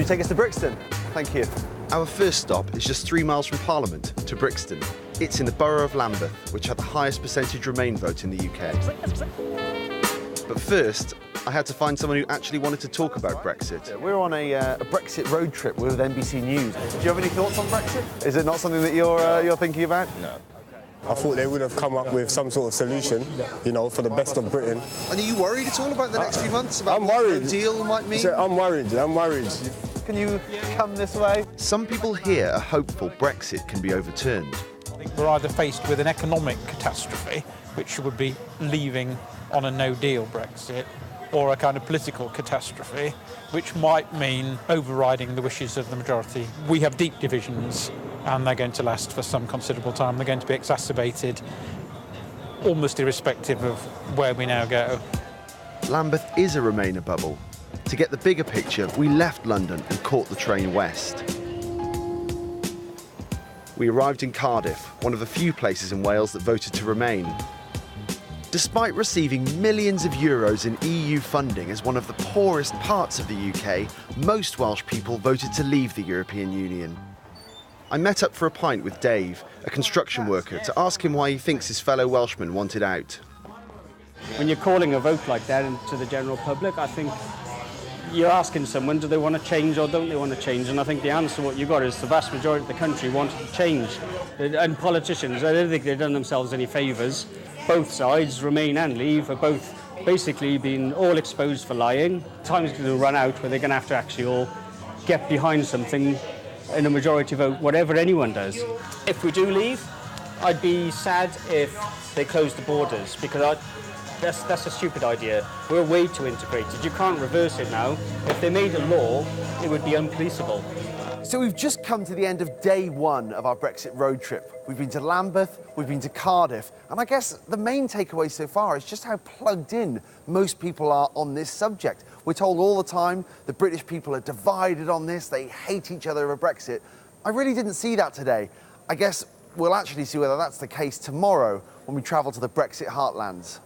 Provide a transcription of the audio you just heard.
you take us to Brixton? Thank you. Our first stop is just 3 miles from Parliament to Brixton. It's in the borough of Lambeth, which had the highest percentage Remain vote in the UK. But first, I had to find someone who actually wanted to talk about Brexit. We're on a Brexit road trip with NBC News. Do you have any thoughts on Brexit? Is it not something that you're thinking about? No. I thought they would have come up with some sort of solution, you know, for the best of Britain. And are you worried at all about the next few months? About I'm worried. What the deal might mean? I'm worried. Can you come this way? Some people here are hopeful Brexit can be overturned. We're either faced with an economic catastrophe, which would be leaving on a no-deal Brexit, or a kind of political catastrophe, which might mean overriding the wishes of the majority. We have deep divisions, and they're going to last for some considerable time. They're going to be exacerbated almost irrespective of where we now go. Lambeth is a Remainer bubble. To get the bigger picture, we left London and caught the train west. We arrived in Cardiff, one of the few places in Wales that voted to remain. Despite receiving millions of euros in EU funding as one of the poorest parts of the UK, most Welsh people voted to leave the European Union. I met up for a pint with Dave, a construction worker, to ask him why he thinks his fellow Welshmen wanted out. When you're calling a vote like that to the general public, I think you're asking someone, do they want to change or don't they want to change? And I think the answer, what you got, is the vast majority of the country wanted to change. And politicians, I don't think they've done themselves any favours. Both sides, Remain and Leave, are both basically been all exposed for lying. Time's going to run out where they're going to have to actually all get behind something in a majority vote, whatever anyone does. If we do leave, I'd be sad if they closed the borders, because that's a stupid idea. We're way too integrated. You can't reverse it now. If they made a law, it would be unpoliceable. So we've just come to the end of day one of our Brexit road trip. We've been to Lambeth, we've been to Cardiff, and I guess the main takeaway so far is just how plugged in most people are on this subject. We're told all the time the British people are divided on this, they hate each other over Brexit. I really didn't see that today. I guess we'll actually see whether that's the case tomorrow when we travel to the Brexit heartlands.